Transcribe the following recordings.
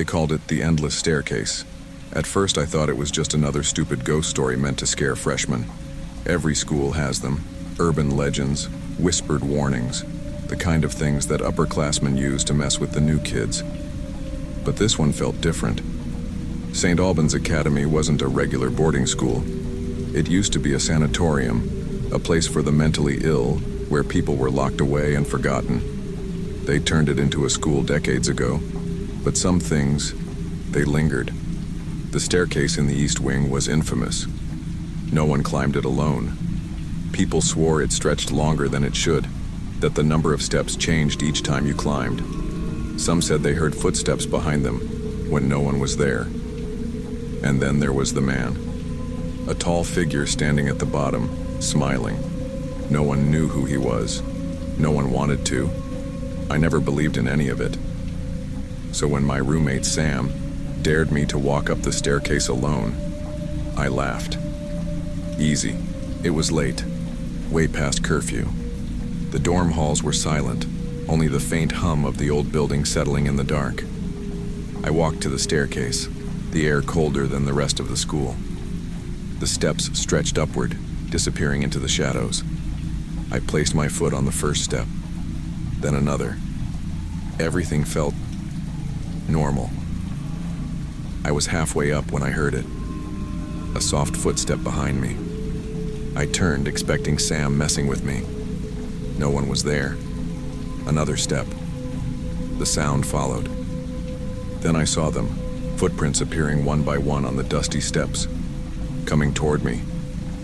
called it the endless staircase. At first I thought it was just another stupid ghost story meant to scare freshmen. Every school has them. Urban legends, whispered warnings, the kind of things that upperclassmen use to mess with the new kids. But this one felt different. St. Albans Academy wasn't a regular boarding school. It used to be a sanatorium, a place for the mentally ill, where people were locked away and forgotten. They turned it into a school decades ago, but some things, they lingered. The staircase in the East Wing was infamous. No one climbed it alone. People swore it stretched longer than it should, that the number of steps changed each time you climbed. Some said they heard footsteps behind them when no one was there. And then there was the man. A tall figure standing at the bottom, smiling. No one knew who he was. No one wanted to. I never believed in any of it. So when my roommate Sam dared me to walk up the staircase alone, I laughed. Easy. It was late, way past curfew. The dorm halls were silent, only the faint hum of the old building settling in the dark. I walked to the staircase, the air colder than the rest of the school. The steps stretched upward, disappearing into the shadows. I placed my foot on the first step, then another. Everything felt normal. I was halfway up when I heard it. A soft footstep behind me. I turned, expecting Sam messing with me. No one was there. Another step. The sound followed. Then I saw them, footprints appearing one by one on the dusty steps, coming toward me.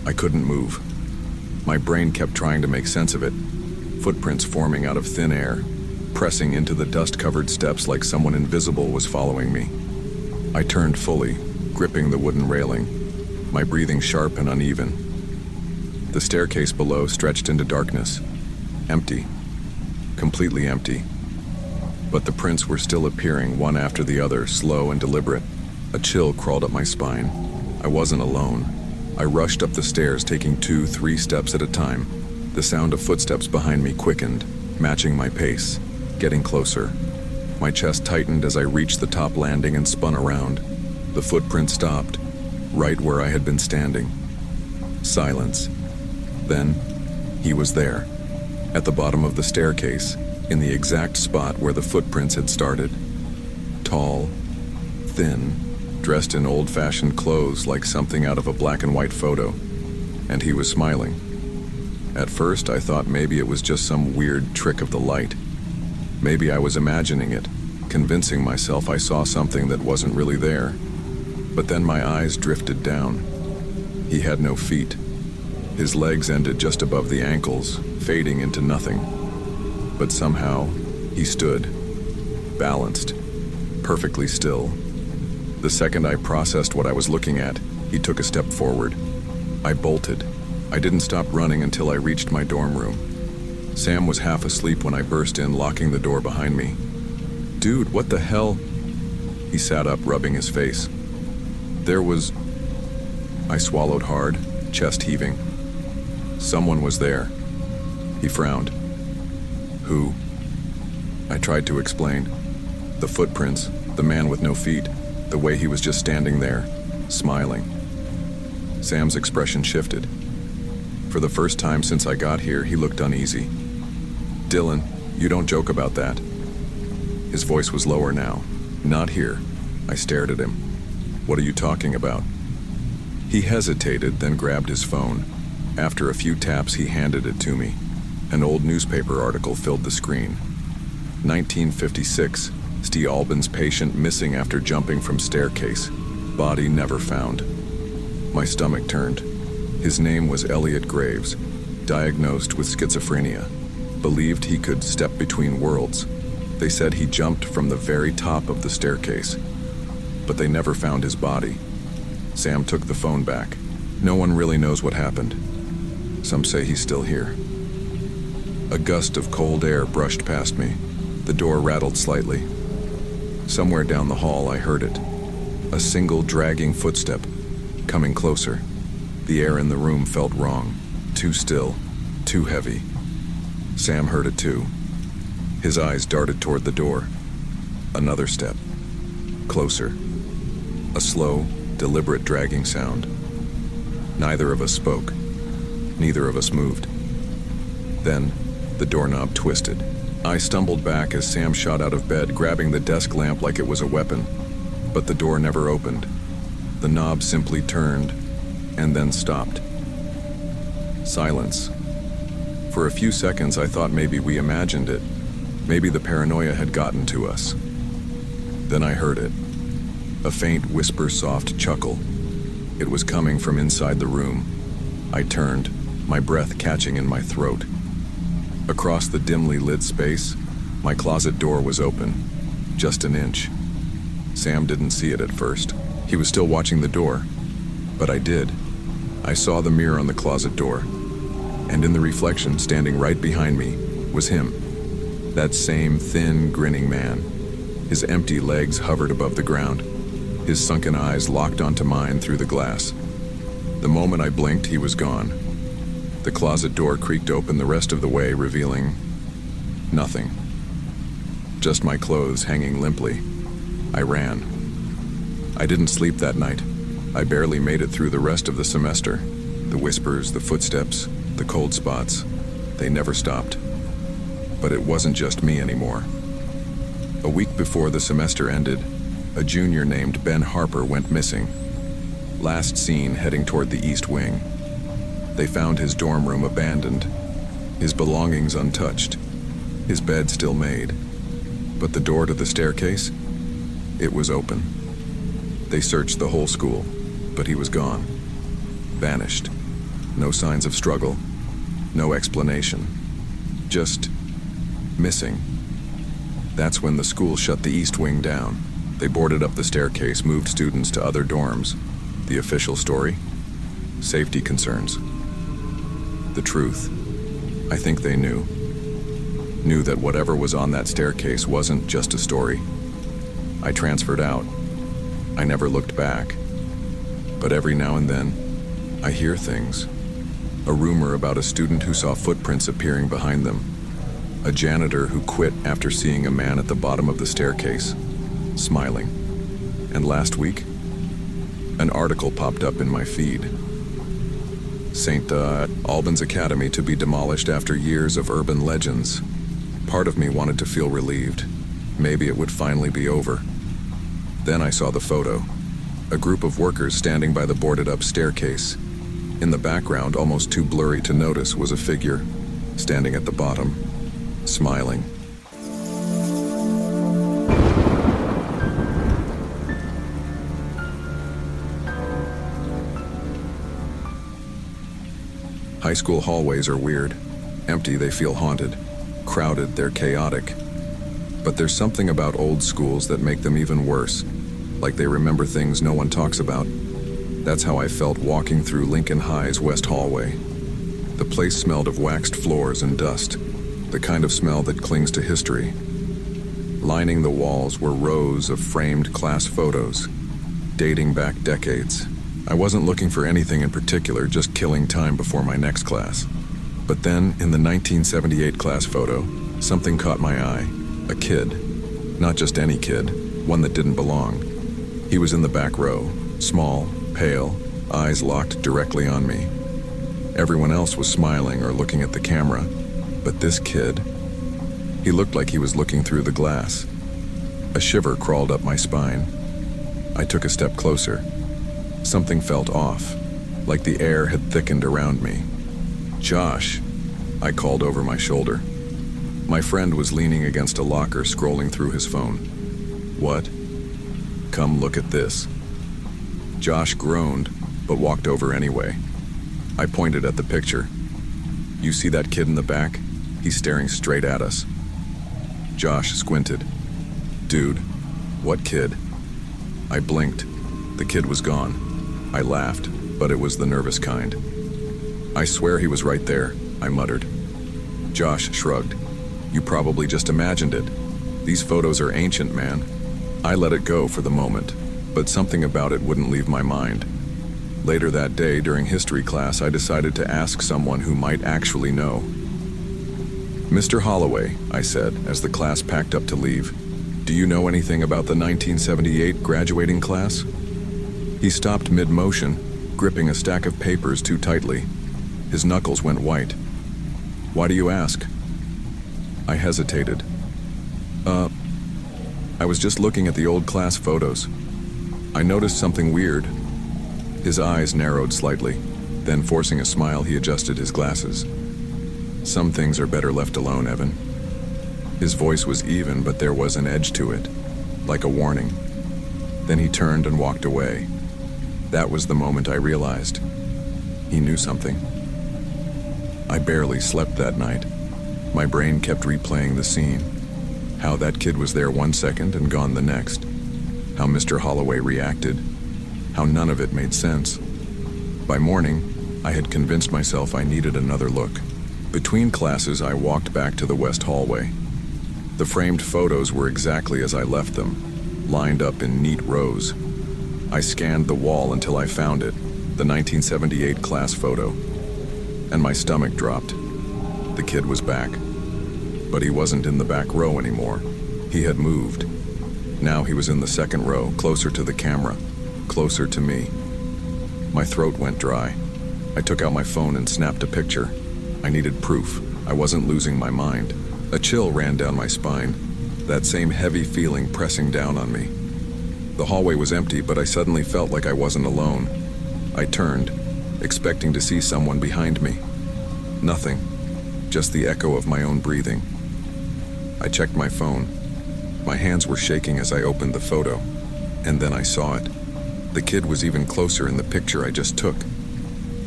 I couldn't move. My brain kept trying to make sense of it. Footprints forming out of thin air, pressing into the dust-covered steps like someone invisible was following me. I turned fully, gripping the wooden railing, my breathing sharp and uneven. The staircase below stretched into darkness, empty, completely empty. But the prints were still appearing one after the other, slow and deliberate. A chill crawled up my spine. I wasn't alone. I rushed up the stairs, taking 2-3 steps at a time. The sound of footsteps behind me quickened, matching my pace, getting closer. My chest tightened as I reached the top landing and spun around. The footprint stopped, right where I had been standing. Silence. Then, he was there, at the bottom of the staircase, in the exact spot where the footprints had started. Tall, thin, dressed in old-fashioned clothes like something out of a black and white photo, and he was smiling. At first, I thought maybe it was just some weird trick of the light. Maybe I was imagining it, convincing myself I saw something that wasn't really there. But then my eyes drifted down. He had no feet. His legs ended just above the ankles, fading into nothing. But somehow, he stood, balanced, perfectly still. The second I processed what I was looking at, he took a step forward. I bolted. I didn't stop running until I reached my dorm room. Sam was half asleep when I burst in, locking the door behind me. "Dude, what the hell?" He sat up, rubbing his face. I swallowed hard, chest heaving. Someone was there. He frowned. Who? I tried to explain. The footprints, the man with no feet, the way he was just standing there, smiling. Sam's expression shifted. For the first time since I got here, he looked uneasy. "Dylan, you don't joke about that." His voice was lower now. "Not here." I stared at him. "What are you talking about?" He hesitated, then grabbed his phone. After a few taps, he handed it to me. An old newspaper article filled the screen. 1956, St. Albans patient missing after jumping from staircase. Body never found. My stomach turned. His name was Elliot Graves, diagnosed with schizophrenia. Believed he could step between worlds. They said he jumped from the very top of the staircase. But they never found his body. Sam took the phone back. "No one really knows what happened. Some say he's still here." A gust of cold air brushed past me. The door rattled slightly. Somewhere down the hall I heard it. A single dragging footstep, coming closer. The air in the room felt wrong. Too still, too heavy. Sam heard it too. His eyes darted toward the door. Another step. Closer. A slow, deliberate dragging sound. Neither of us spoke. Neither of us moved. Then, the doorknob twisted. I stumbled back as Sam shot out of bed, grabbing the desk lamp like it was a weapon. But the door never opened. The knob simply turned, and then stopped. Silence. For a few seconds, I thought maybe we imagined it. Maybe the paranoia had gotten to us. Then I heard it. A faint whisper-soft chuckle. It was coming from inside the room. I turned, my breath catching in my throat. Across the dimly lit space, my closet door was open, just an inch. Sam didn't see it at first. He was still watching the door. But I did. I saw the mirror on the closet door. And in the reflection, standing right behind me, was him. That same thin, grinning man. His empty legs hovered above the ground. His sunken eyes locked onto mine through the glass. The moment I blinked, he was gone. The closet door creaked open the rest of the way, revealing nothing. Just my clothes hanging limply. I ran. I didn't sleep that night. I barely made it through the rest of the semester. The whispers, the footsteps, the cold spots, they never stopped. But it wasn't just me anymore. A week before the semester ended, a junior named Ben Harper went missing. Last seen heading toward the East Wing. They found his dorm room abandoned, his belongings untouched, his bed still made. But the door to the staircase, it was open. They searched the whole school, but he was gone. Vanished. No signs of struggle, no explanation. Just missing. That's when the school shut the East Wing down. They boarded up the staircase, moved students to other dorms. The official story? Safety concerns. The truth. I think they knew. Knew that whatever was on that staircase wasn't just a story. I transferred out. I never looked back. But every now and then, I hear things. A rumor about a student who saw footprints appearing behind them. A janitor who quit after seeing a man at the bottom of the staircase, smiling. And last week, an article popped up in my feed. St. Albans Academy to be demolished after years of urban legends. Part of me wanted to feel relieved. Maybe it would finally be over. Then I saw the photo. A group of workers standing by the boarded-up staircase. In the background, almost too blurry to notice, was a figure, standing at the bottom, smiling. High school hallways are weird. Empty, they feel haunted. Crowded, they're chaotic. But there's something about old schools that make them even worse. Like they remember things no one talks about. That's how I felt walking through Lincoln High's West Hallway. The place smelled of waxed floors and dust, the kind of smell that clings to history. Lining the walls were rows of framed class photos, dating back decades. I wasn't looking for anything in particular, just killing time before my next class. But then, in the 1978 class photo, something caught my eye. A kid. Not just any kid, one that didn't belong. He was in the back row, small, pale, eyes locked directly on me. Everyone else was smiling or looking at the camera, but this kid, he looked like he was looking through the glass. A shiver crawled up my spine. I took a step closer. Something felt off, like the air had thickened around me. "Josh," I called over my shoulder. My friend was leaning against a locker, scrolling through his phone. "What?" "Come look at this." Josh groaned, but walked over anyway. I pointed at the picture. "You see that kid in the back? He's staring straight at us." Josh squinted. "Dude, what kid?" I blinked. The kid was gone. I laughed, but it was the nervous kind. "I swear he was right there," I muttered. Josh shrugged. "You probably just imagined it. These photos are ancient, man." I let it go for the moment, but something about it wouldn't leave my mind. Later that day, during history class, I decided to ask someone who might actually know. "Mr. Holloway," I said, as the class packed up to leave, "Do you know anything about the 1978 graduating class?" He stopped mid-motion, gripping a stack of papers too tightly. His knuckles went white. "Why do you ask?" I hesitated. I was just looking at the old class photos. I noticed something weird." His eyes narrowed slightly. Then, forcing a smile, he adjusted his glasses. "Some things are better left alone, Evan." His voice was even, but there was an edge to it, like a warning. Then he turned and walked away. That was the moment I realized he knew something. I barely slept that night. My brain kept replaying the scene. How that kid was there 1 second and gone the next. How Mr. Holloway reacted. How none of it made sense. By morning, I had convinced myself I needed another look. Between classes, I walked back to the west hallway. The framed photos were exactly as I left them, lined up in neat rows. I scanned the wall until I found it, the 1978 class photo. And my stomach dropped. The kid was back. But he wasn't in the back row anymore. He had moved. Now he was in the second row, closer to the camera, closer to me. My throat went dry. I took out my phone and snapped a picture. I needed proof. I wasn't losing my mind. A chill ran down my spine, that same heavy feeling pressing down on me. The hallway was empty, but I suddenly felt like I wasn't alone. I turned, expecting to see someone behind me. Nothing, just the echo of my own breathing. I checked my phone. My hands were shaking as I opened the photo, and then I saw it. The kid was even closer in the picture I just took.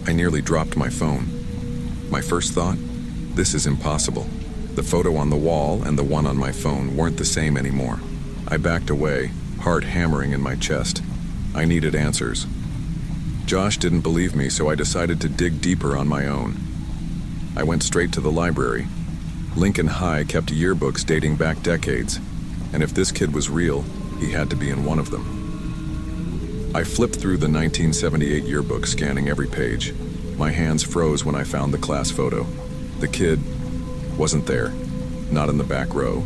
I nearly dropped my phone. My first thought, this is impossible. The photo on the wall and the one on my phone weren't the same anymore. I backed away, heart hammering in my chest. I needed answers. Josh didn't believe me, so I decided to dig deeper on my own. I went straight to the library. Lincoln High kept yearbooks dating back decades, and if this kid was real, he had to be in one of them. I flipped through the 1978 yearbook, scanning every page. My hands froze when I found the class photo. The kid wasn't there. Not in the back row.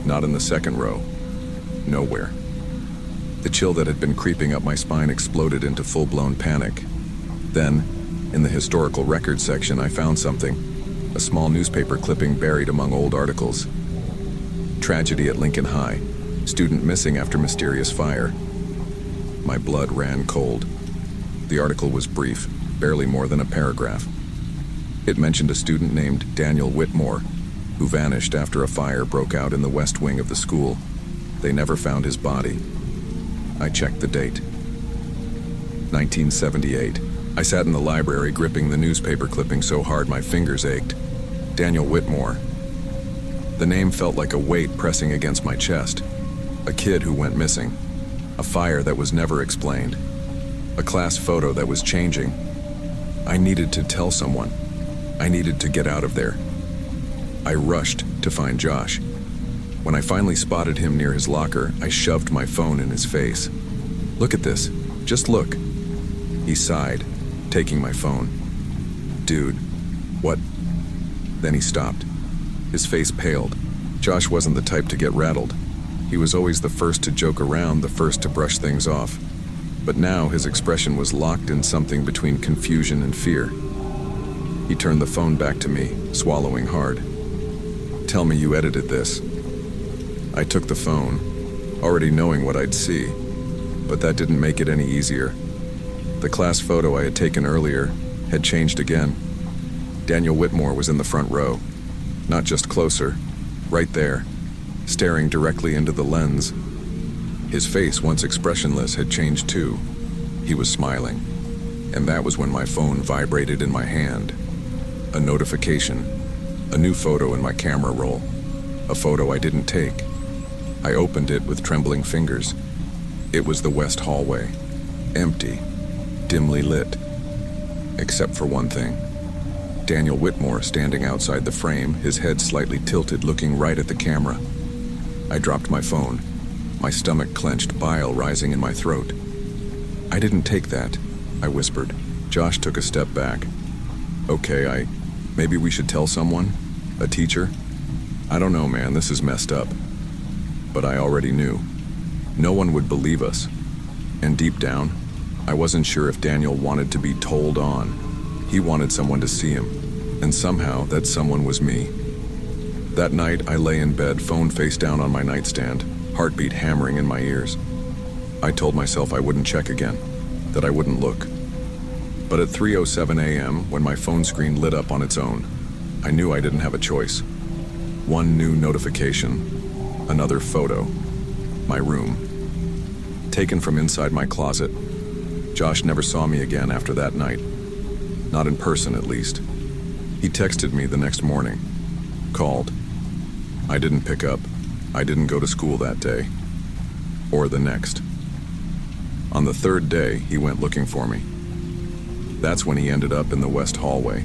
Not in the second row. Nowhere. The chill that had been creeping up my spine exploded into full-blown panic. Then, in the historical records section, I found something. A small newspaper clipping buried among old articles. Tragedy at Lincoln High. Student missing after mysterious fire. My blood ran cold. The article was brief, barely more than a paragraph. It mentioned a student named Daniel Whitmore, who vanished after a fire broke out in the west wing of the school. They never found his body. I checked the date. 1978. I sat in the library, gripping the newspaper clipping so hard my fingers ached. Daniel Whitmore. The name felt like a weight pressing against my chest. A kid who went missing. A fire that was never explained. A class photo that was changing. I needed to tell someone. I needed to get out of there. I rushed to find Josh. When I finally spotted him near his locker, I shoved my phone in his face. "Look at this. Just look." He sighed, taking my phone. "Dude, what?" Then he stopped. His face paled. Josh wasn't the type to get rattled. He was always the first to joke around, the first to brush things off. But now his expression was locked in something between confusion and fear. He turned the phone back to me, swallowing hard. "Tell me you edited this." I took the phone, already knowing what I'd see, but that didn't make it any easier. The class photo I had taken earlier had changed again. Daniel Whitmore was in the front row, not just closer, right there, staring directly into the lens. His face, once expressionless, had changed too. He was smiling, and that was when my phone vibrated in my hand. A notification, a new photo in my camera roll, a photo I didn't take. I opened it with trembling fingers. It was the west hallway, empty, dimly lit, except for one thing. Daniel Whitmore standing outside the frame, his head slightly tilted, looking right at the camera. I dropped my phone, my stomach clenched, bile rising in my throat. "I didn't take that," I whispered. Josh took a step back. "Okay, maybe we should tell someone? A teacher? I don't know, man, this is messed up." but I already knew. No one would believe us. And deep down, I wasn't sure if Daniel wanted to be told on. He wanted someone to see him, and somehow that someone was me. That night, I lay in bed, phone face down on my nightstand, heartbeat hammering in my ears. I told myself I wouldn't check again, that I wouldn't look. But at 3:07 a.m., when my phone screen lit up on its own, I knew I didn't have a choice. One new notification, another photo, my room. Taken from inside my closet. Josh never saw me again after that night. Not in person, at least. He texted me the next morning. Called. I didn't pick up. I didn't go to school that day. Or the next. On the third day, he went looking for me. That's when he ended up in the west hallway.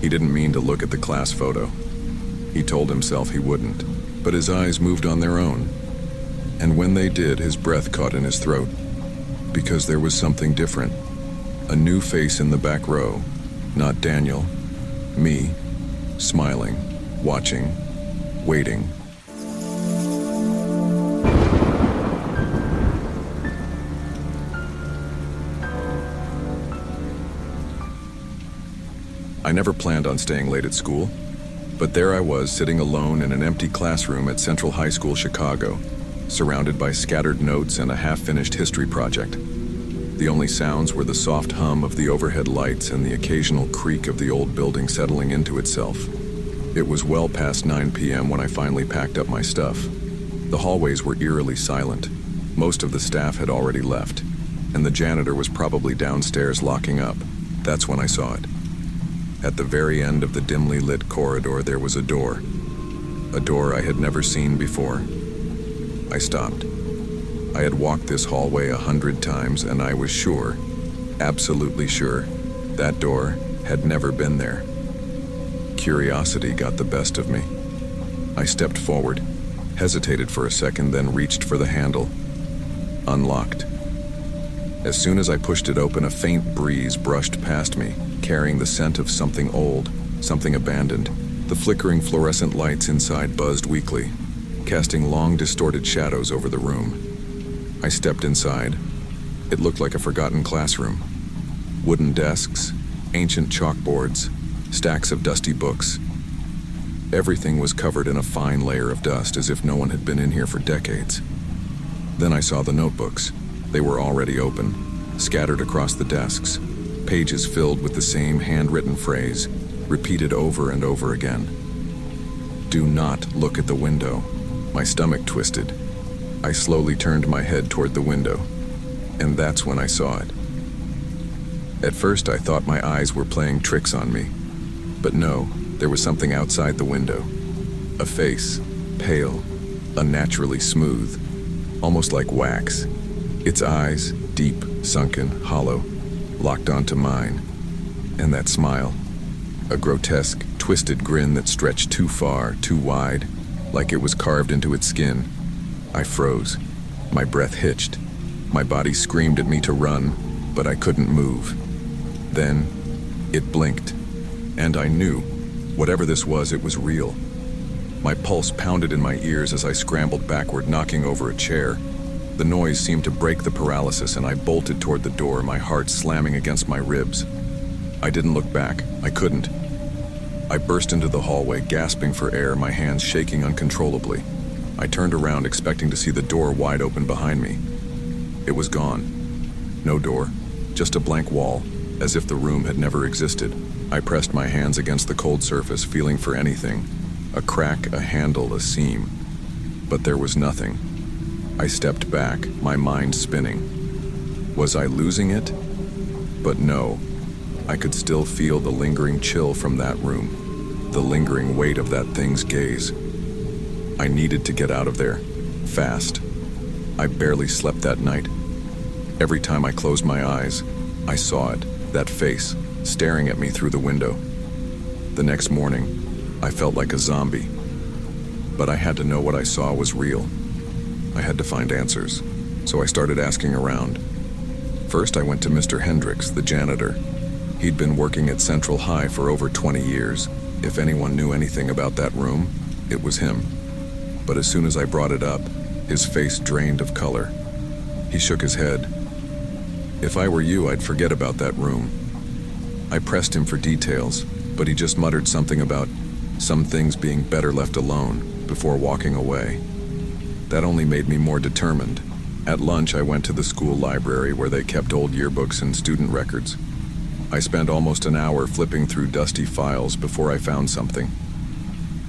He didn't mean to look at the class photo. He told himself he wouldn't, but his eyes moved on their own. And when they did, his breath caught in his throat. Because there was something different. A new face in the back row. Not Daniel. Me. Smiling. Watching. Waiting. I never planned on staying late at school, but there I was sitting alone in an empty classroom at Central High School, Chicago, surrounded by scattered notes and a half-finished history project. The only sounds were the soft hum of the overhead lights and the occasional creak of the old building settling into itself. It was well past 9 p.m. when I finally packed up my stuff. The hallways were eerily silent. Most of the staff had already left, and the janitor was probably downstairs locking up. That's when I saw it. At the very end of the dimly lit corridor, there was a door. A door I had never seen before. I stopped. I had walked this hallway 100 times, and I was sure, absolutely sure, that door had never been there. Curiosity got the best of me. I stepped forward, hesitated for a second, then reached for the handle. Unlocked. As soon as I pushed it open, a faint breeze brushed past me, carrying the scent of something old, something abandoned. The flickering fluorescent lights inside buzzed weakly, casting long, distorted shadows over the room. I stepped inside. It looked like a forgotten classroom. Wooden desks, ancient chalkboards, stacks of dusty books. Everything was covered in a fine layer of dust, as if no one had been in here for decades. Then I saw the notebooks. They were already open, scattered across the desks, pages filled with the same handwritten phrase, repeated over and over again. Do not look at the window. My stomach twisted. I slowly turned my head toward the window, and that's when I saw it. At first, I thought my eyes were playing tricks on me, but no, there was something outside the window. A face, pale, unnaturally smooth, almost like wax. Its eyes, deep, sunken, hollow, locked onto mine. And that smile, a grotesque, twisted grin that stretched too far, too wide, like it was carved into its skin. I froze. My breath hitched. My body screamed at me to run, but I couldn't move. Then, it blinked, and I knew, whatever this was, it was real. My pulse pounded in my ears as I scrambled backward, knocking over a chair. The noise seemed to break the paralysis, and I bolted toward the door, my heart slamming against my ribs. I didn't look back. I couldn't. I burst into the hallway, gasping for air, my hands shaking uncontrollably. I turned around, expecting to see the door wide open behind me. It was gone. No door, just a blank wall, as if the room had never existed. I pressed my hands against the cold surface, feeling for anything. A crack, a handle, a seam. But there was nothing. I stepped back, my mind spinning. Was I losing it? But no. I could still feel the lingering chill from that room, the lingering weight of that thing's gaze. I needed to get out of there, fast. I barely slept that night. Every time I closed my eyes, I saw it, that face, staring at me through the window. The next morning, I felt like a zombie. But I had to know what I saw was real. I had to find answers, so I started asking around. First, I went to Mr. Hendricks, the janitor. He'd been working at Central High for over 20 years. If anyone knew anything about that room, it was him. But as soon as I brought it up, his face drained of color. He shook his head. "If I were you, I'd forget about that room." I pressed him for details, but he just muttered something about some things being better left alone before walking away. That only made me more determined. At lunch, I went to the school library where they kept old yearbooks and student records. I spent almost an hour flipping through dusty files before I found something.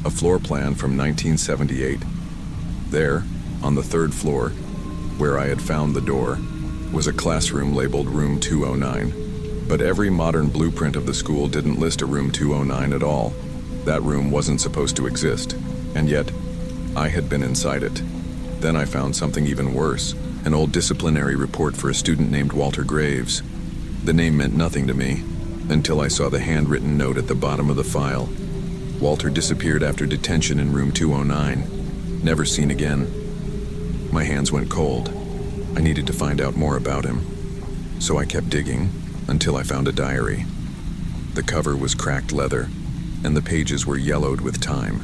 A floor plan from 1978. There, on the third floor, where I had found the door, was a classroom labeled Room 209. But every modern blueprint of the school didn't list a Room 209 at all. That room wasn't supposed to exist, and yet, I had been inside it. Then I found something even worse, an old disciplinary report for a student named Walter Graves. The name meant nothing to me, until I saw the handwritten note at the bottom of the file. Walter disappeared after detention in Room 209. Never seen again. My hands went cold. I needed to find out more about him. So I kept digging, until I found a diary. The cover was cracked leather, and the pages were yellowed with time.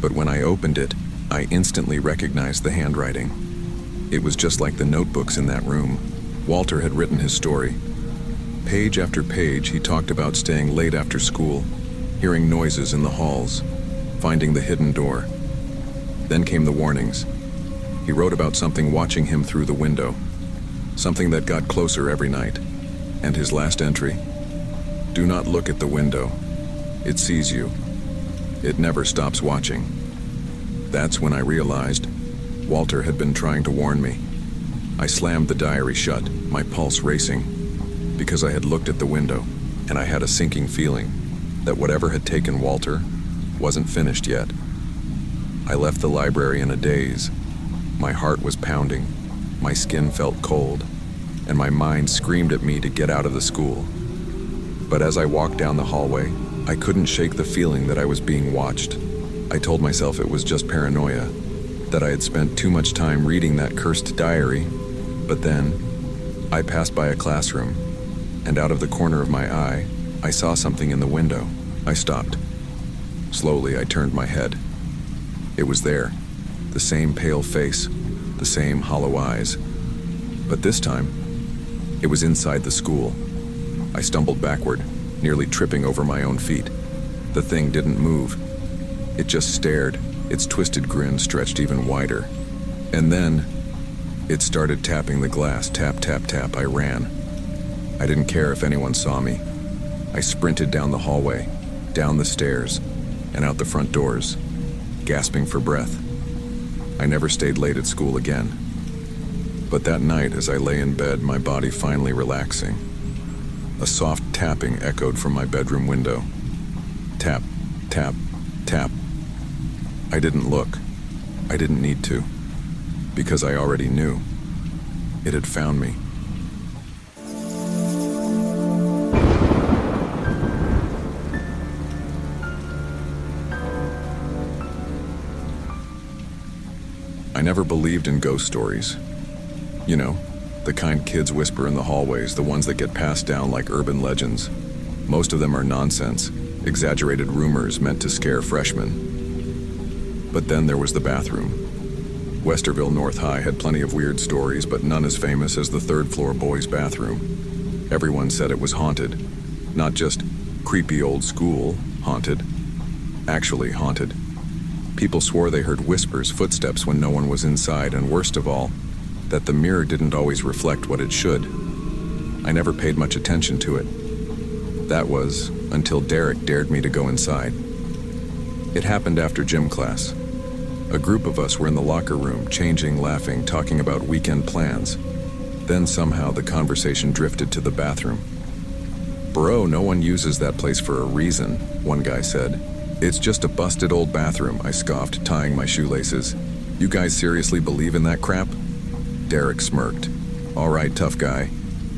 But when I opened it, I instantly recognized the handwriting. It was just like the notebooks in that room. Walter had written his story. Page after page, he talked about staying late after school, hearing noises in the halls, finding the hidden door. Then came the warnings. He wrote about something watching him through the window, something that got closer every night. And his last entry: "Do not look at the window. It sees you. It never stops watching." That's when I realized Walter had been trying to warn me. I slammed the diary shut, my pulse racing, because I had looked at the window, and I had a sinking feeling that whatever had taken Walter wasn't finished yet. I left the library in a daze. My heart was pounding, my skin felt cold, and my mind screamed at me to get out of the school. But as I walked down the hallway, I couldn't shake the feeling that I was being watched. I told myself it was just paranoia, that I had spent too much time reading that cursed diary. But then, I passed by a classroom, and out of the corner of my eye, I saw something in the window. I stopped. Slowly, I turned my head. It was there, the same pale face, the same hollow eyes. But this time, it was inside the school. I stumbled backward, nearly tripping over my own feet. The thing didn't move. It just stared, its twisted grin stretched even wider. And then, it started tapping the glass. Tap, tap, tap. I ran. I didn't care if anyone saw me. I sprinted down the hallway, down the stairs, and out the front doors, gasping for breath. I never stayed late at school again. But that night, as I lay in bed, my body finally relaxing, a soft tapping echoed from my bedroom window. Tap, tap, tap. I didn't look. I didn't need to, because I already knew. It had found me. I never believed in ghost stories. You know, the kind kids whisper in the hallways, the ones that get passed down like urban legends. Most of them are nonsense, exaggerated rumors meant to scare freshmen. But then there was the bathroom. Westerville North High had plenty of weird stories, but none as famous as the third-floor boys' bathroom. Everyone said it was haunted. Not just creepy old school haunted. Actually haunted. People swore they heard whispers, footsteps when no one was inside, and worst of all, that the mirror didn't always reflect what it should. I never paid much attention to it. That was until Derek dared me to go inside. It happened after gym class. A group of us were in the locker room, changing, laughing, talking about weekend plans. Then somehow the conversation drifted to the bathroom. "Bro, no one uses that place for a reason," one guy said. "It's just a busted old bathroom," I scoffed, tying my shoelaces. "You guys seriously believe in that crap?" Derek smirked. "All right, tough guy.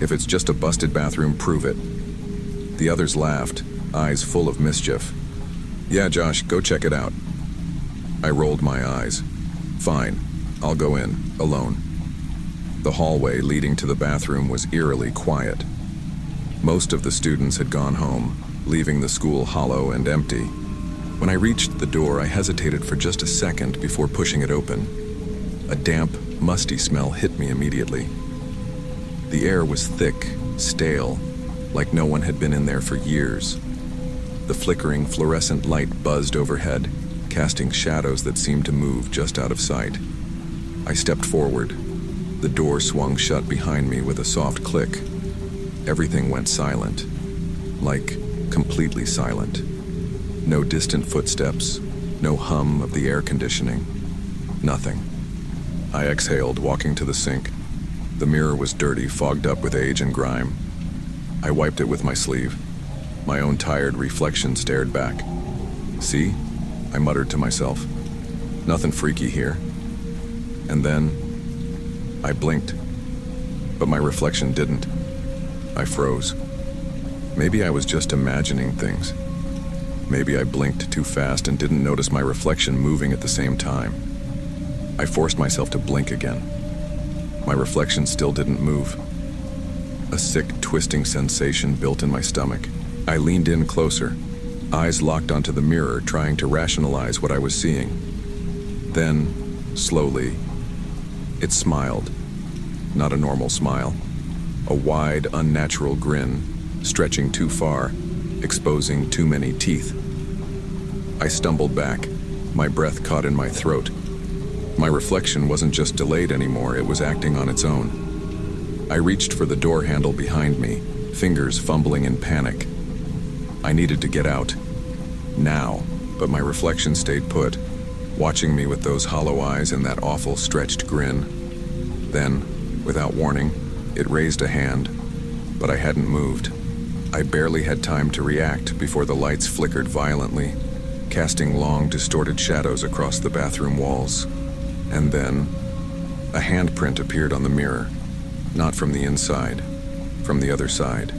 If it's just a busted bathroom, prove it." The others laughed, eyes full of mischief. "Yeah, Josh, go check it out." I rolled my eyes. "Fine, I'll go in, alone." The hallway leading to the bathroom was eerily quiet. Most of the students had gone home, leaving the school hollow and empty. When I reached the door, I hesitated for just a second before pushing it open. A damp, musty smell hit me immediately. The air was thick, stale, like no one had been in there for years. The flickering fluorescent light buzzed overhead, casting shadows that seemed to move just out of sight. I stepped forward. The door swung shut behind me with a soft click. Everything went silent, like completely silent. No distant footsteps, no hum of the air conditioning, nothing. I exhaled, walking to the sink. The mirror was dirty, fogged up with age and grime. I wiped it with my sleeve. My own tired reflection stared back. "See?" I muttered to myself. "Nothing freaky here." And then I blinked, but my reflection didn't. I froze. Maybe I was just imagining things. Maybe I blinked too fast and didn't notice my reflection moving at the same time. I forced myself to blink again. My reflection still didn't move. A sick, twisting sensation built in my stomach. I leaned in closer, eyes locked onto the mirror, trying to rationalize what I was seeing. Then, slowly, it smiled. Not a normal smile. A wide, unnatural grin, stretching too far, exposing too many teeth. I stumbled back, my breath caught in my throat. My reflection wasn't just delayed anymore, it was acting on its own. I reached for the door handle behind me, fingers fumbling in panic. I needed to get out. Now, but my reflection stayed put, watching me with those hollow eyes and that awful stretched grin. Then, without warning, it raised a hand, but I hadn't moved. I barely had time to react before the lights flickered violently, casting long, distorted shadows across the bathroom walls. And then, a handprint appeared on the mirror, not from the inside, from the other side.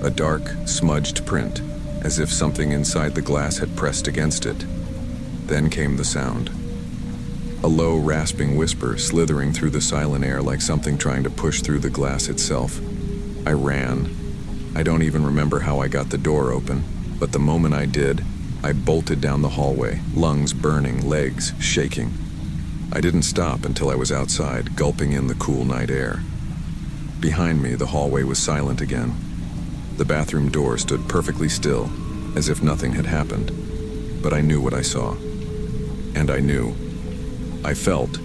A dark, smudged print, as if something inside the glass had pressed against it. Then came the sound. A low, rasping whisper slithering through the silent air like something trying to push through the glass itself. I ran. I don't even remember how I got the door open, but the moment I did, I bolted down the hallway, lungs burning, legs shaking. I didn't stop until I was outside, gulping in the cool night air. Behind me, the hallway was silent again. The bathroom door stood perfectly still, as if nothing had happened. But I knew what I saw. And I knew. I felt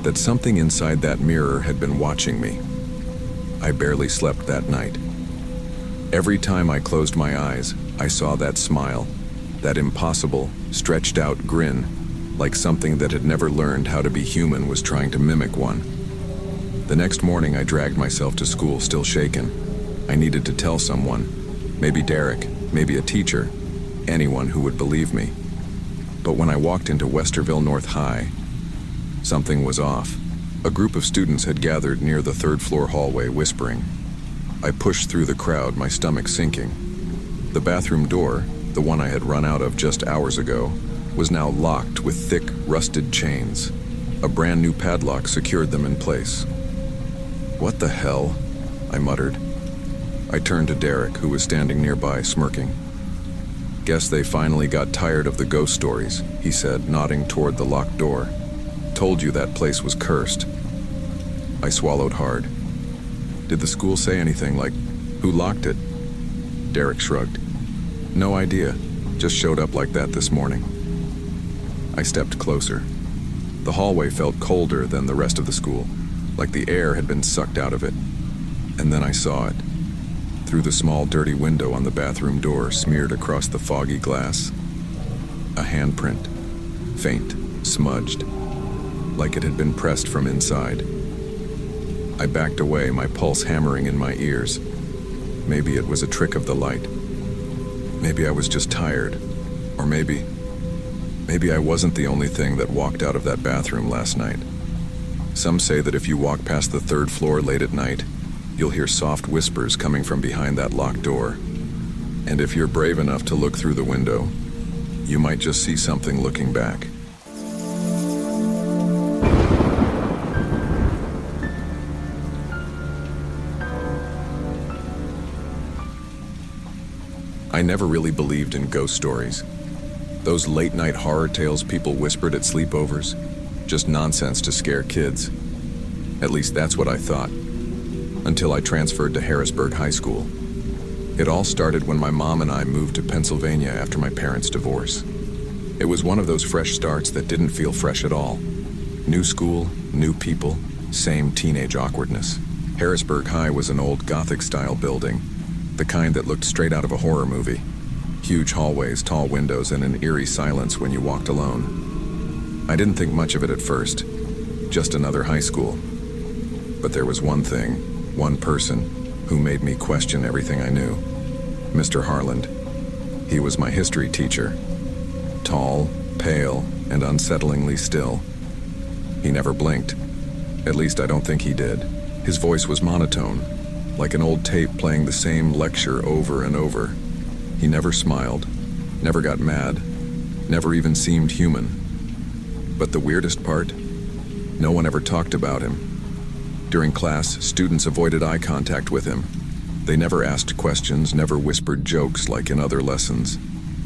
that something inside that mirror had been watching me. I barely slept that night. Every time I closed my eyes, I saw that smile, that impossible, stretched-out grin, like something that had never learned how to be human was trying to mimic one. The next morning, I dragged myself to school still shaken. I needed to tell someone, maybe Derek, maybe a teacher, anyone who would believe me. But when I walked into Westerville North High, something was off. A group of students had gathered near the third-floor hallway, whispering. I pushed through the crowd, my stomach sinking. The bathroom door, the one I had run out of just hours ago, was now locked with thick, rusted chains. A brand new padlock secured them in place. "What the hell?" I muttered. I turned to Derek, who was standing nearby, smirking. "Guess they finally got tired of the ghost stories," he said, nodding toward the locked door. "Told you that place was cursed." I swallowed hard. "Did the school say anything, like, who locked it?" Derek shrugged. "No idea. Just showed up like that this morning." I stepped closer. The hallway felt colder than the rest of the school, like the air had been sucked out of it. And then I saw it. Through the small, dirty window on the bathroom door, smeared across the foggy glass. A handprint. Faint, smudged, like it had been pressed from inside. I backed away, my pulse hammering in my ears. Maybe it was a trick of the light. Maybe I was just tired. Or maybe I wasn't the only thing that walked out of that bathroom last night. Some say that if you walk past the third floor late at night, you'll hear soft whispers coming from behind that locked door. And if you're brave enough to look through the window, you might just see something looking back. I never really believed in ghost stories. Those late-night horror tales people whispered at sleepovers. Just nonsense to scare kids. At least that's what I thought. Until I transferred to Harrisburg High School. It all started when my mom and I moved to Pennsylvania after my parents' divorce. It was one of those fresh starts that didn't feel fresh at all. New school, new people, same teenage awkwardness. Harrisburg High was an old Gothic-style building, the kind that looked straight out of a horror movie. Huge hallways, tall windows, and an eerie silence when you walked alone. I didn't think much of it at first, just another high school. But there was one thing, one person, who made me question everything I knew. Mr. Harland. He was my history teacher. Tall, pale, and unsettlingly still. He never blinked. At least I don't think he did. His voice was monotone, like an old tape playing the same lecture over and over. He never smiled, never got mad, never even seemed human. But the weirdest part? No one ever talked about him. During class, students avoided eye contact with him. They never asked questions, never whispered jokes like in other lessons.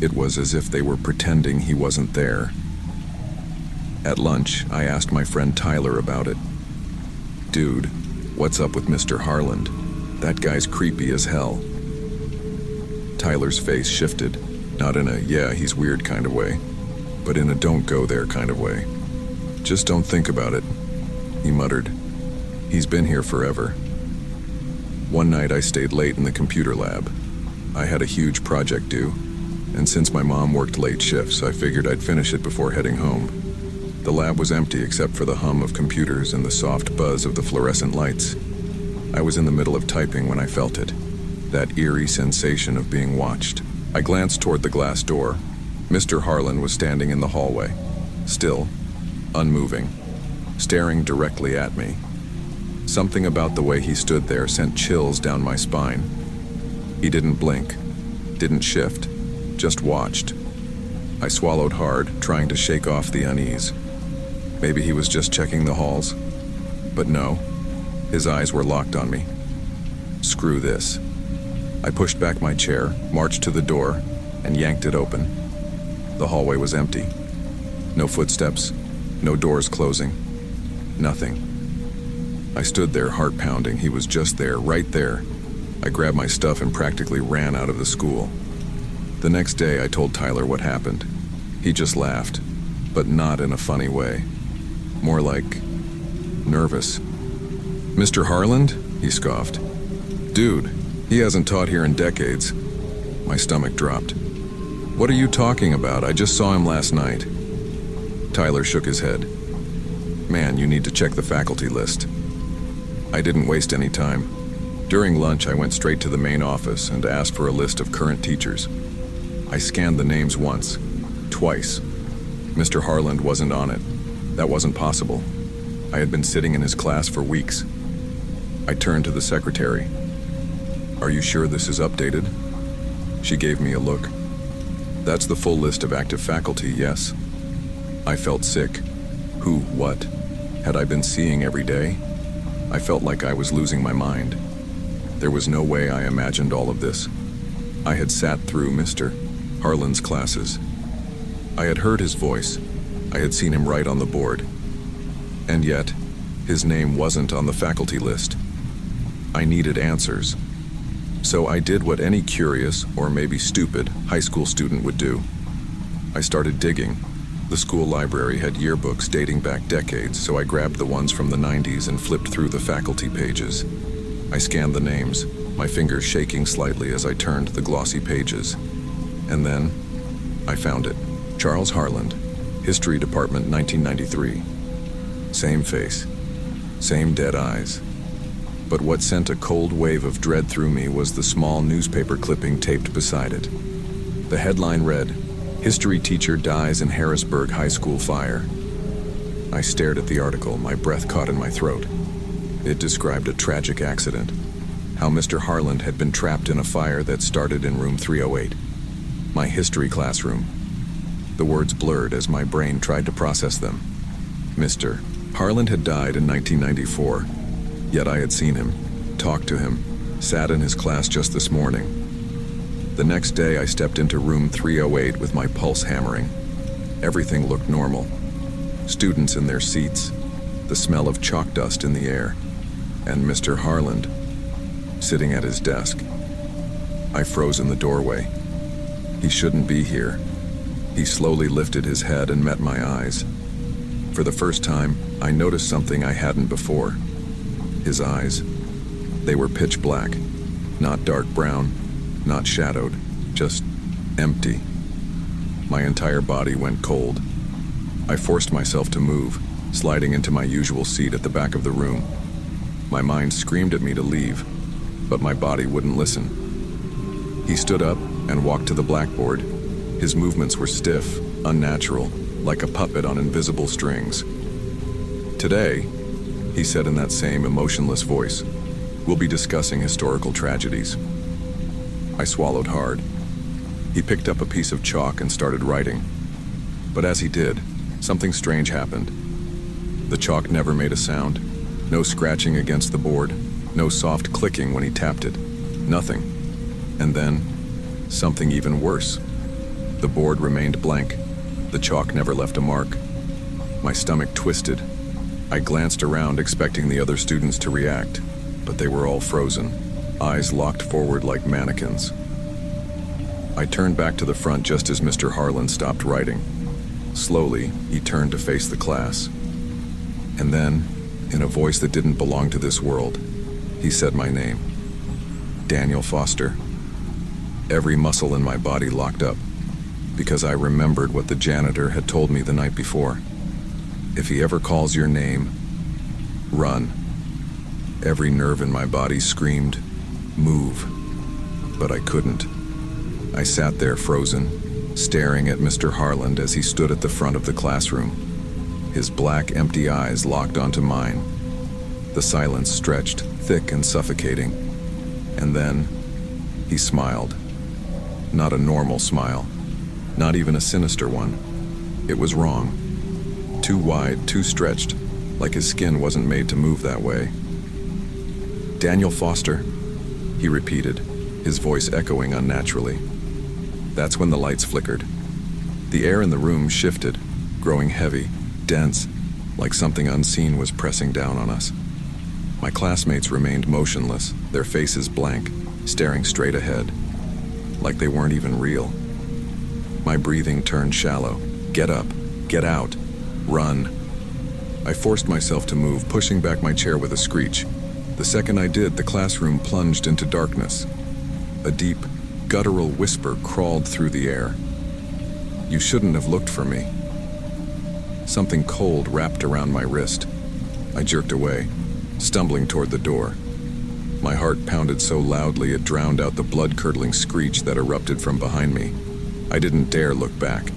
It was as if they were pretending he wasn't there. At lunch, I asked my friend Tyler about it. Dude, what's up with Mr. Harland? That guy's creepy as hell. Tyler's face shifted, not in a yeah, he's weird kind of way, but in a don't go there kind of way. Just don't think about it, he muttered. He's been here forever. One night I stayed late in the computer lab. I had a huge project due, and since my mom worked late shifts, I figured I'd finish it before heading home. The lab was empty except for the hum of computers and the soft buzz of the fluorescent lights. I was in the middle of typing when I felt it, that eerie sensation of being watched. I glanced toward the glass door. Mr. Harlan was standing in the hallway, still, unmoving, staring directly at me. Something about the way he stood there sent chills down my spine. He didn't blink, didn't shift, just watched. I swallowed hard, trying to shake off the unease. Maybe he was just checking the halls. But no, his eyes were locked on me. Screw this. I pushed back my chair, marched to the door, and yanked it open. The hallway was empty. No footsteps, no doors closing, nothing. I stood there, heart pounding. He was just there, right there. I grabbed my stuff and practically ran out of the school. The next day, I told Tyler what happened. He just laughed, but not in a funny way. More like nervous. Mr. Harland? He scoffed. Dude, he hasn't taught here in decades. My stomach dropped. What are you talking about? I just saw him last night. Tyler shook his head. Man, you need to check the faculty list. I didn't waste any time. During lunch, I went straight to the main office and asked for a list of current teachers. I scanned the names once, twice. Mr. Harland wasn't on it. That wasn't possible. I had been sitting in his class for weeks. I turned to the secretary. Are you sure this is updated? She gave me a look. That's the full list of active faculty, yes. I felt sick. Who, what, had I been seeing every day? I felt like I was losing my mind. There was no way I imagined all of this. I had sat through Mr. Harland's classes. I had heard his voice. I had seen him write on the board. And yet, his name wasn't on the faculty list. I needed answers. So I did what any curious, or maybe stupid, high school student would do. I started digging. The school library had yearbooks dating back decades, so I grabbed the ones from the 90s and flipped through the faculty pages. I scanned the names, my fingers shaking slightly as I turned the glossy pages. And then, I found it. Charles Harland, History Department, 1993. Same face, same dead eyes. But what sent a cold wave of dread through me was the small newspaper clipping taped beside it. The headline read, History Teacher Dies in Harrisburg High School Fire. I stared at the article, my breath caught in my throat. It described a tragic accident, how Mr. Harland had been trapped in a fire that started in room 308, my history classroom. The words blurred as my brain tried to process them. Mr. Harland had died in 1994, yet I had seen him, talked to him, sat in his class just this morning. The next day, I stepped into room 308 with my pulse hammering. Everything looked normal. Students in their seats, the smell of chalk dust in the air, and Mr. Harland sitting at his desk. I froze in the doorway. He shouldn't be here. He slowly lifted his head and met my eyes. For the first time, I noticed something I hadn't before. His eyes. They were pitch black, not dark brown, not shadowed, just empty. My entire body went cold. I forced myself to move, sliding into my usual seat at the back of the room. My mind screamed at me to leave, but my body wouldn't listen. He stood up and walked to the blackboard. His movements were stiff, unnatural, like a puppet on invisible strings. Today, he said in that same emotionless voice, we'll be discussing historical tragedies. I swallowed hard. He picked up a piece of chalk and started writing. But as he did, something strange happened. The chalk never made a sound. No scratching against the board. No soft clicking when he tapped it. Nothing. And then, something even worse. The board remained blank. The chalk never left a mark. My stomach twisted. I glanced around expecting the other students to react, but they were all frozen, eyes locked forward like mannequins. I turned back to the front just as Mr. Harland stopped writing. Slowly, he turned to face the class. And then, in a voice that didn't belong to this world, he said my name. Daniel Foster. Every muscle in my body locked up, because I remembered what the janitor had told me the night before. If he ever calls your name, run. Every nerve in my body screamed, move. But I couldn't. I sat there frozen, staring at Mr. Harland as he stood at the front of the classroom. His black, empty eyes locked onto mine. The silence stretched, thick and suffocating. And then, he smiled. Not a normal smile. Not even a sinister one. It was wrong. Too wide, too stretched, like his skin wasn't made to move that way. Daniel Foster, he repeated, his voice echoing unnaturally. That's when the lights flickered. The air in the room shifted, growing heavy, dense, like something unseen was pressing down on us. My classmates remained motionless, their faces blank, staring straight ahead, like they weren't even real. My breathing turned shallow. Get up, get out, run. I forced myself to move, pushing back my chair with a screech. The second I did, the classroom plunged into darkness. A deep, guttural whisper crawled through the air. You shouldn't have looked for me. Something cold wrapped around my wrist. I jerked away, stumbling toward the door. My heart pounded so loudly it drowned out the blood-curdling screech that erupted from behind me. I didn't dare look back.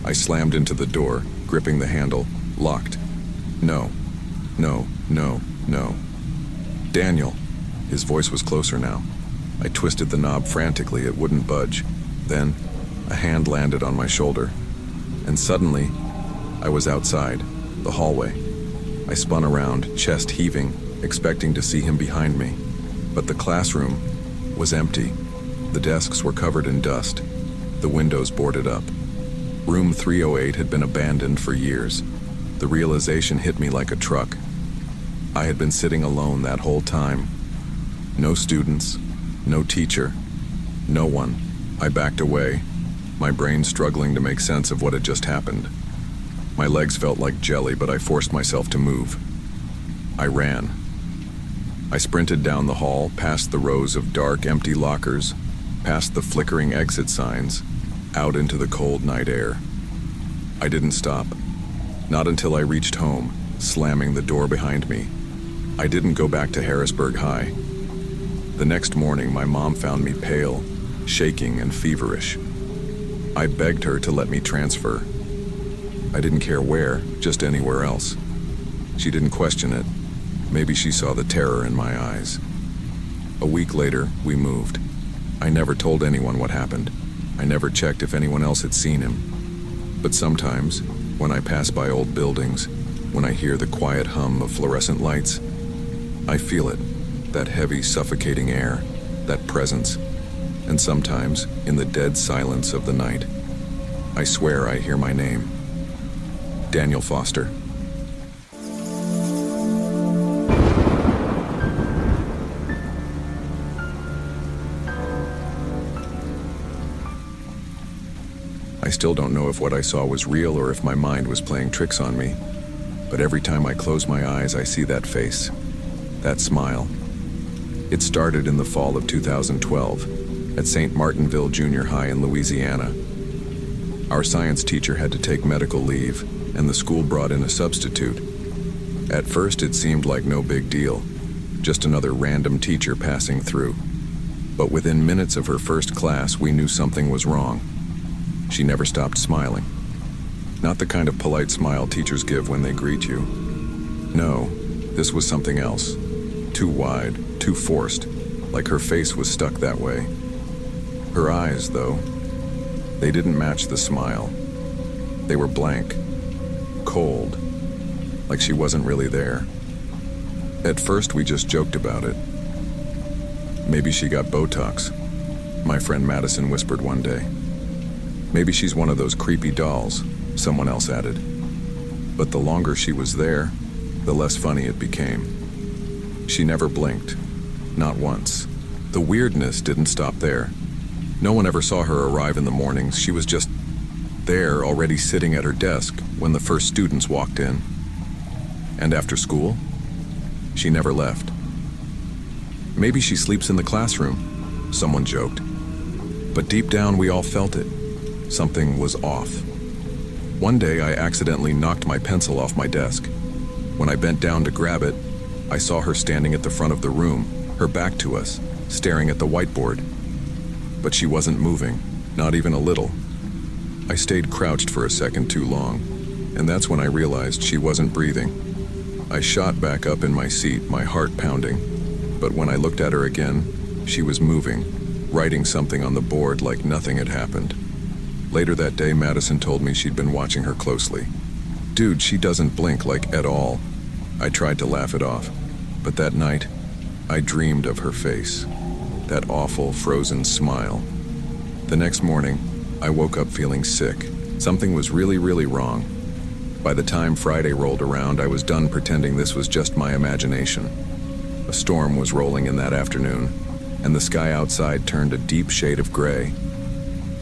I slammed into the door, gripping the handle, locked. No, no, no, no. Daniel. His voice was closer now. I twisted the knob frantically, it wouldn't budge. Then, a hand landed on my shoulder. And suddenly, I was outside, the hallway. I spun around, chest heaving, expecting to see him behind me. But the classroom was empty. The desks were covered in dust. The windows boarded up. Room 308 had been abandoned for years. The realization hit me like a truck. I had been sitting alone that whole time. No students, no teacher, no one. I backed away, my brain struggling to make sense of what had just happened. My legs felt like jelly, but I forced myself to move. I ran. I sprinted down the hall, past the rows of dark, empty lockers, past the flickering exit signs, out into the cold night air. I didn't stop. Not until I reached home, slamming the door behind me. I didn't go back to Harrisburg High. The next morning, my mom found me pale, shaking and feverish. I begged her to let me transfer. I didn't care where, just anywhere else. She didn't question it. Maybe she saw the terror in my eyes. A week later, we moved. I never told anyone what happened. I never checked if anyone else had seen him. But sometimes, when I pass by old buildings, when I hear the quiet hum of fluorescent lights, I feel it, that heavy, suffocating air, that presence. And sometimes, in the dead silence of the night, I swear I hear my name. Daniel Foster. I still don't know if what I saw was real or if my mind was playing tricks on me, but every time I close my eyes, I see that face, that smile. It started in the fall of 2012 at St. Martinville Junior High in Louisiana. Our science teacher had to take medical leave, and the school brought in a substitute. At first, it seemed like no big deal, just another random teacher passing through. But within minutes of her first class, we knew something was wrong. She never stopped smiling. Not the kind of polite smile teachers give when they greet you. No, this was something else. Too wide, too forced, like her face was stuck that way. Her eyes, though, they didn't match the smile. They were blank, cold, like she wasn't really there. At first, we just joked about it. Maybe she got Botox, my friend Madison whispered one day. Maybe she's one of those creepy dolls, someone else added. But the longer she was there, the less funny it became. She never blinked, not once. The weirdness didn't stop there. No one ever saw her arrive in the mornings. She was just there, already sitting at her desk when the first students walked in. And after school, she never left. Maybe she sleeps in the classroom, someone joked. But deep down, we all felt it. Something was off. One day, I accidentally knocked my pencil off my desk. When I bent down to grab it, I saw her standing at the front of the room, her back to us, staring at the whiteboard. But she wasn't moving, not even a little. I stayed crouched for a second too long, and that's when I realized she wasn't breathing. I shot back up in my seat, my heart pounding. But when I looked at her again, she was moving, writing something on the board like nothing had happened. Later that day, Madison told me she'd been watching her closely. Dude, she doesn't blink like at all. I tried to laugh it off, but that night, I dreamed of her face. That awful, frozen smile. The next morning, I woke up feeling sick. Something was really, really wrong. By the time Friday rolled around, I was done pretending this was just my imagination. A storm was rolling in that afternoon, and the sky outside turned a deep shade of gray.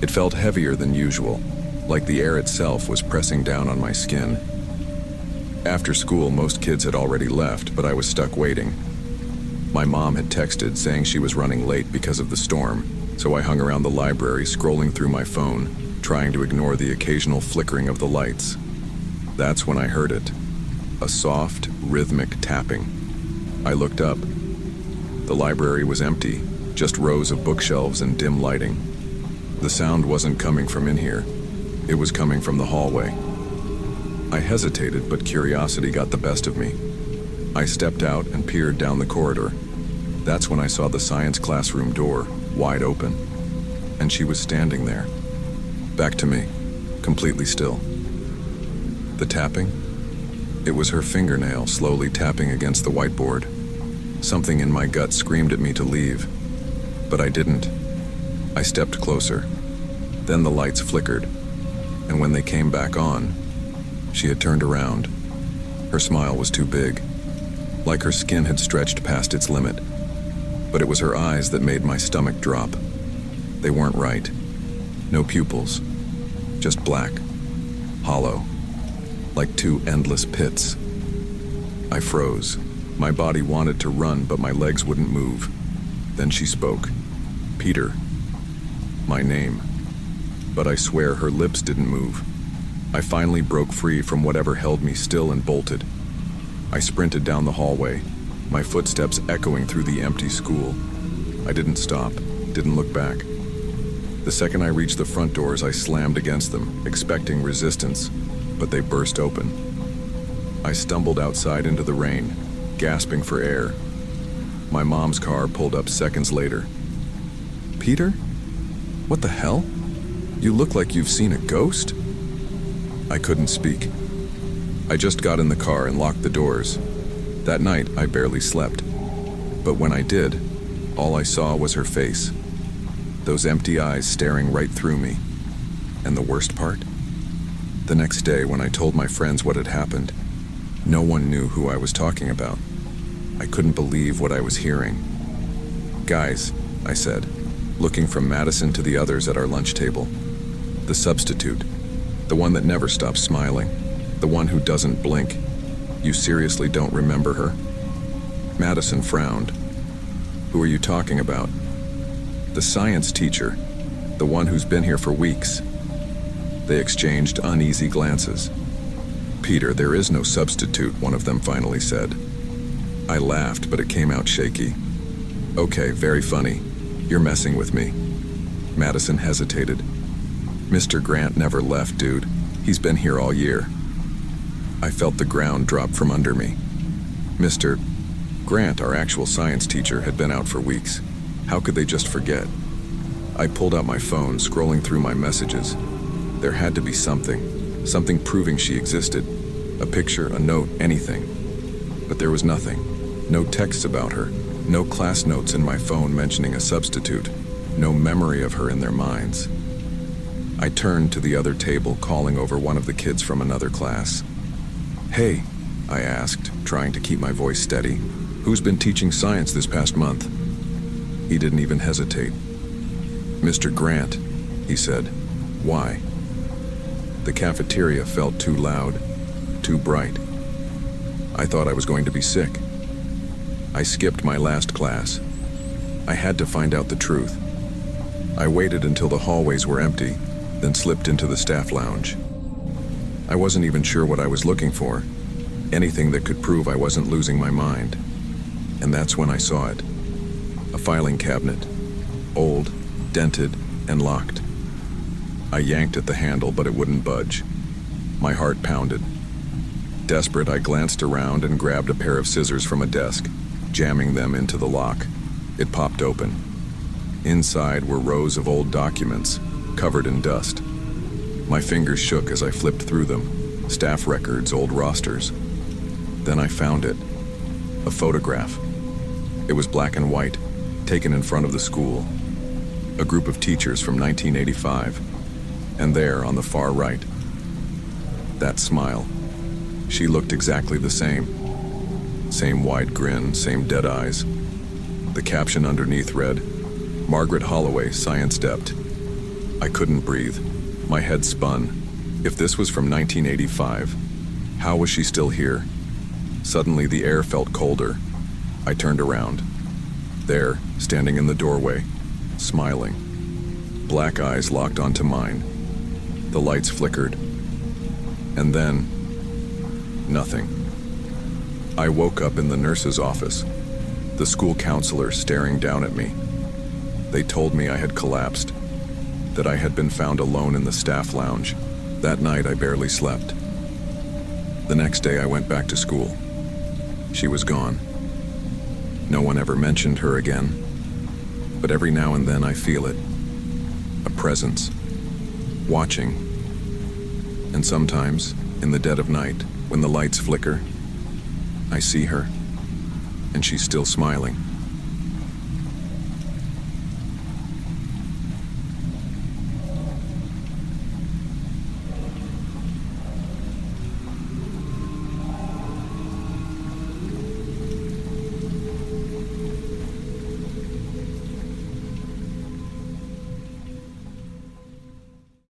It felt heavier than usual, like the air itself was pressing down on my skin. After school, most kids had already left, but I was stuck waiting. My mom had texted saying she was running late because of the storm, so I hung around the library scrolling through my phone, trying to ignore the occasional flickering of the lights. That's when I heard it, a soft, rhythmic tapping. I looked up. The library was empty, just rows of bookshelves and dim lighting. The sound wasn't coming from in here. It was coming from the hallway. I hesitated, but curiosity got the best of me. I stepped out and peered down the corridor. That's when I saw the science classroom door, wide open. And she was standing there. Back to me, completely still. The tapping? It was her fingernail slowly tapping against the whiteboard. Something in my gut screamed at me to leave, but I didn't. I stepped closer. Then the lights flickered, and when they came back on, she had turned around. Her smile was too big, like her skin had stretched past its limit. But it was her eyes that made my stomach drop. They weren't right. No pupils, just black, hollow, like two endless pits. I froze. My body wanted to run, but my legs wouldn't move. Then she spoke. Peter. My name. But I swear her lips didn't move. I finally broke free from whatever held me still and bolted. I sprinted down the hallway, my footsteps echoing through the empty school. I didn't stop, didn't look back. The second I reached the front doors, I slammed against them, expecting resistance, but they burst open. I stumbled outside into the rain, gasping for air. My mom's car pulled up seconds later. Peter? What the hell? You look like you've seen a ghost? I couldn't speak. I just got in the car and locked the doors. That night, I barely slept. But when I did, all I saw was her face. those empty eyes staring right through me. And the worst part? The next day, when I told my friends what had happened, no one knew who I was talking about. I couldn't believe what I was hearing. "Guys," I said, looking from Madison to the others at our lunch table. "The substitute. The one that never stops smiling. The one who doesn't blink. You seriously don't remember her?" Madison frowned. "Who are you talking about?" "The science teacher. The one who's been here for weeks." They exchanged uneasy glances. "Peter, there is no substitute," one of them finally said. I laughed, but it came out shaky. "Okay, very funny. You're messing with me." Madison hesitated. "Mr. Grant never left, dude. He's been here all year." I felt the ground drop from under me. Mr. Grant, our actual science teacher, had been out for weeks. How could they just forget? I pulled out my phone, scrolling through my messages. There had to be something proving she existed. A picture, a note, anything. But there was nothing. No texts about her. No class notes in my phone mentioning a substitute. No memory of her in their minds. I turned to the other table, calling over one of the kids from another class. "Hey," I asked, trying to keep my voice steady, "who's been teaching science this past month?" He didn't even hesitate. "Mr. Grant," he said. "Why?" The cafeteria felt too loud, too bright. I thought I was going to be sick. I skipped my last class. I had to find out the truth. I waited until the hallways were empty, then slipped into the staff lounge. I wasn't even sure what I was looking for, anything that could prove I wasn't losing my mind. And that's when I saw it. A filing cabinet, old, dented, and locked. I yanked at the handle, but it wouldn't budge. My heart pounded. Desperate, I glanced around and grabbed a pair of scissors from a desk, jamming them into the lock. It popped open. Inside were rows of old documents, covered in dust. My fingers shook as I flipped through them, staff records, old rosters. Then I found it. A photograph. It was black and white, taken in front of the school. A group of teachers from 1985. And there, on the far right, that smile. She looked exactly the same. Same wide grin, same dead eyes. The caption underneath read, "Margaret Holloway, Science Dept." I couldn't breathe. My head spun. If this was from 1985, how was she still here? Suddenly the air felt colder. I turned around. There, standing in the doorway, smiling. Black eyes locked onto mine. The lights flickered. And then, nothing. I woke up in the nurse's office, the school counselor staring down at me. They told me I had collapsed, that I had been found alone in the staff lounge. That night I barely slept. The next day I went back to school. She was gone. No one ever mentioned her again, but every now and then I feel it. A presence, watching. And sometimes, in the dead of night, when the lights flicker, I see her, and she's still smiling.